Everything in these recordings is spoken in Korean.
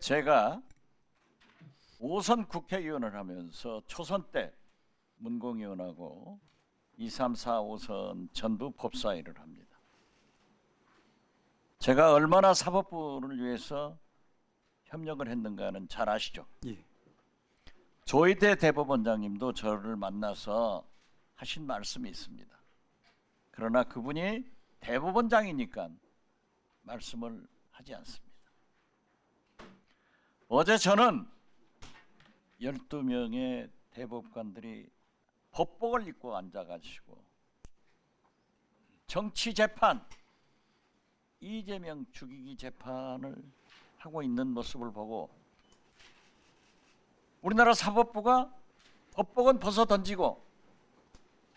제가 5선 국회의원을 하면서 초선 때 문공의원하고 2, 3, 4, 5선 전부 법사위를 합니다. 제가 얼마나 사법부를 위해서 협력을 했는가는 잘 아시죠? 예. 조희대 대법원장님도 저를 만나서 하신 말씀이 있습니다. 그러나 그분이 대법원장이니까 말씀을 하지 않습니다. 어제 저는 12명의 대법관들이 법복을 입고 앉아가지고 정치재판, 이재명 죽이기 재판을 하고 있는 모습을 보고 우리나라 사법부가 법복은 벗어 던지고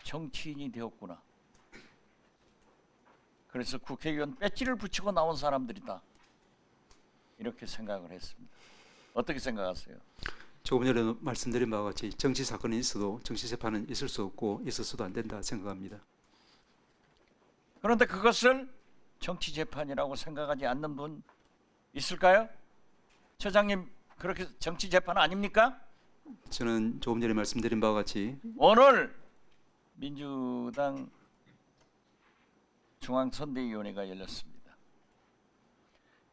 정치인이 되었구나. 그래서 국회의원 배지를 붙이고 나온 사람들이다. 이렇게 생각을 했습니다. 어떻게 생각하세요? 조금 전에 말씀드린 바와 같이 정치 사건이 있어도 정치 재판은 있을 수 없고 있어서도 안 된다 생각합니다. 그런데 그것을 정치 재판이라고 생각하지 않는 분 있을까요? 처장님, 그렇게 정치 재판 아닙니까? 저는 조금 전에 말씀드린 바와 같이 오늘 민주당 중앙선대위원회가 열렸습니다.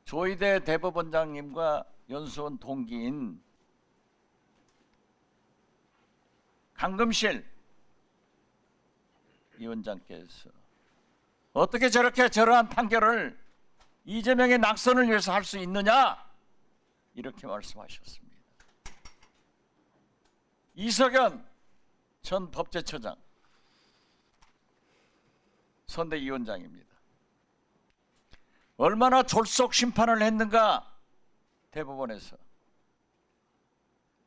조희대 대법원장님과 연수원 동기인 강금실 위원장께서 어떻게 저렇게 저러한 판결을 이재명의 낙선을 위해서 할 수 있느냐 이렇게 말씀하셨습니다. 이석연 전 법제처장 선대위원장입니다. 얼마나 졸속 심판을 했는가 대법원에서.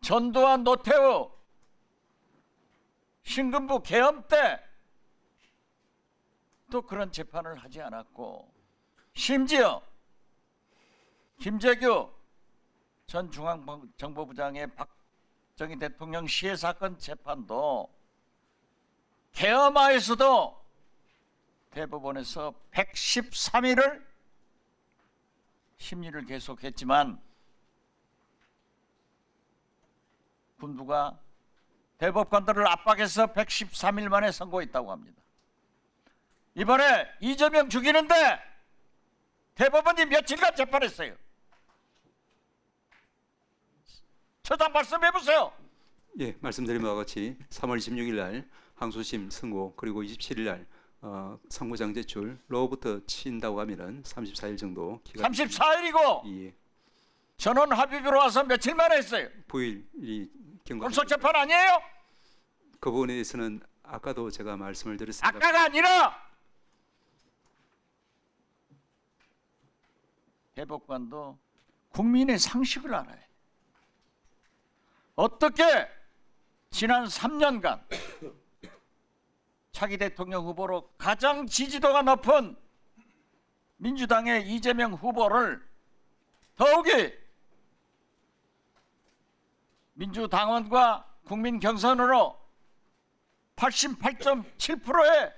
전두환 노태우 신군부 계엄 때 또 그런 재판을 하지 않았고, 심지어 김재규 전 중앙정보부장의 박정희 대통령 시해 사건 재판도 계엄하에서도 대법원에서 113일을 심리를 계속했지만 군부가 대법관들을 압박해서 113일 만에 선고했다고 합니다. 이번에 이재명 죽이는데 대법원이 며칠간 재판했어요. 처장 말씀해 보세요. 예, 말씀드린 바와 같이 3월 26일 날 항소심 선고, 그리고 27일 날 상고장 제출, 로부터 친다고 하면은 34일 정도 기간. 34일이고 예, 전원 합의비로 와서 며칠 만에 했어요. 9일이 경과. 졸속 재판 아니에요? 그 부분에 대해서는 아까도 제가 말씀을 드렸습니다. 아까가 아니라 대법관도 국민의 상식을 알아요. 어떻게 지난 3년간 차기 대통령 후보로 가장 지지도가 높은 민주당의 이재명 후보를 더욱이 민주당원과 국민 경선으로 88.7%의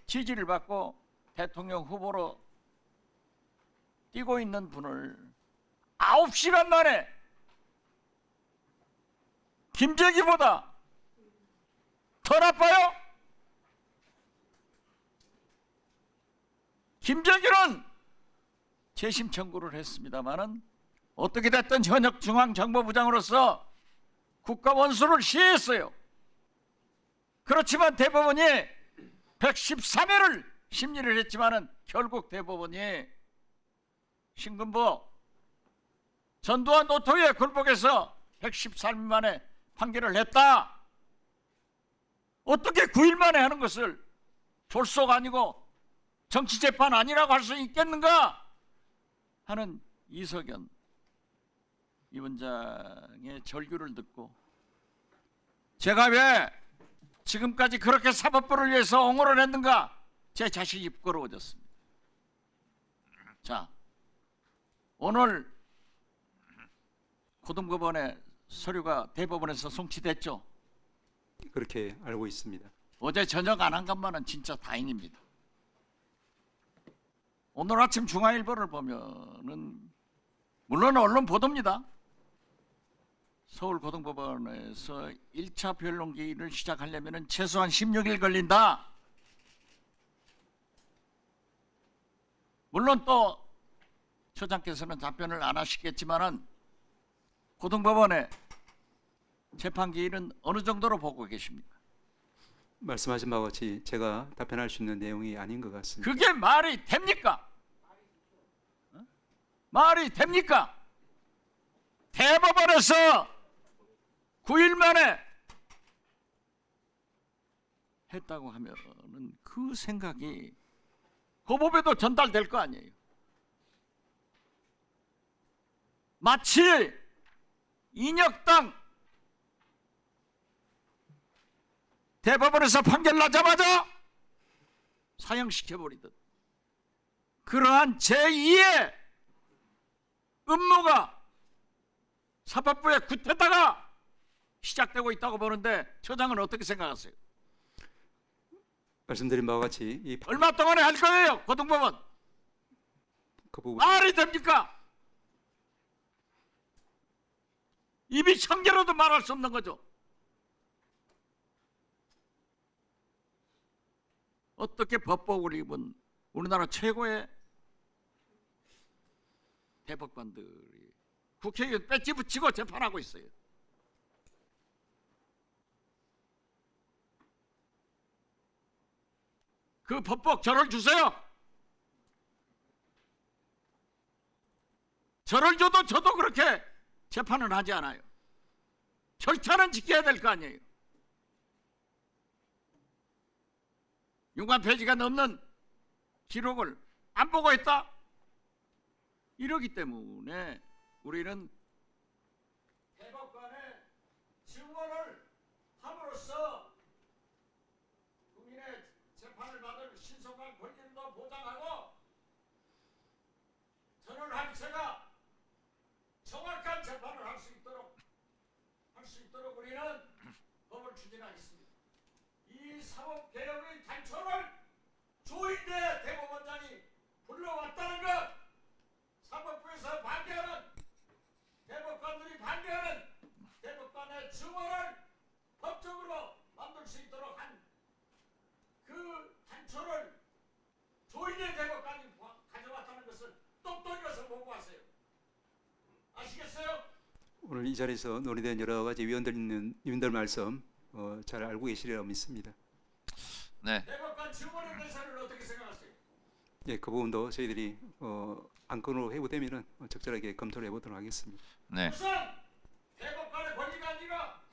지지를 받고 대통령 후보로 뛰고 있는 분을 9시간 만에 김재기보다 더 나빠요? 김재기는 재심 청구를 했습니다마는 어떻게 됐든 현역 중앙정보부장으로서 국가 원수를 시했어요. 그렇지만 대법원이 113일을 심리를 했지만은 결국 대법원이 신군부 전두환 노태우의 굴복에서 113일 만에 판결을 했다. 어떻게 9일 만에 하는 것을 졸속 아니고 정치재판 아니라고 할 수 있겠는가 하는 이석연 위원장의 절규를 듣고 제가 왜 지금까지 그렇게 사법부를 위해서 옹호를 했는가 제 자신이 부끄러워졌습니다. 자, 오늘 고등법원에 서류가 대법원에서 송치됐죠. 그렇게 알고 있습니다. 어제 저녁 안 한 것만은 진짜 다행입니다. 오늘 아침 중앙일보를 보면은 물론 언론 보도입니다. 서울고등법원에서 1차 변론기를 시작하려면 최소한 16일 걸린다. 물론 또 처장께서는 답변을 안 하시겠지만은 고등법원의 재판기일은 어느 정도로 보고 계십니까? 말씀하신 바와 같이 제가 답변할 수 있는 내용이 아닌 것 같습니다. 그게 말이 됩니까? 말이 됩니까? 대법원에서 9일 만에 했다고 하면은 그 생각이 고법에도 전달될 거 아니에요. 마치 인혁당 대법원에서 판결 나자마자 사형시켜버리듯 그러한 제2의 음모가 사법부의 구태다가 시작되고 있다고 보는데 처장은 어떻게 생각하세요? 말씀드린 바와 같이 얼마 동안에 할 거예요? 고등법원 그 부분 말이 됩니까? 입이 청개로도 말할 수 없는 거죠. 어떻게 법복을 입은 우리나라 최고의 대법관들이 국회의원 배지 붙이고 재판하고 있어요. 그 법복 저를 주세요. 저를 줘도 저도 그렇게 재판은 하지 않아요. 절차는 지켜야 될 거 아니에요. 6만 페이지가 넘는 기록을 안 보고 했다? 이러기 때문에 우리는 대법관의 증언을 함으로써 국민의 재판을 받을 신속한 권리도 보장하고 저는 학생가 정확한 재판을 할 수 있도록 우리는 법을 추진하겠습니다. 이 사법개혁의 단초를 조인대 대법원장이 불러왔다는 것, 사법부에서 반대하는 대법관들이 반대하는 대법관의 증언을 법적으로 만들 수 있도록 한 그 단초를 조인대 대법관이 가져왔다는 것을 똑똑히 가서 보고 하세요. 아시겠어요? 오늘 이 자리에서 논의된 여러 가지 위원들 말씀 잘 알고 계시리라고 믿습니다. 네. 대법관 증언에 대해서는 어떻게 생각하세요? 예, 그 부분도 저희들이 안건으로 회부되면은 적절하게 검토를 해보도록 하겠습니다. 네. 우선 대법관의 권리가 아니라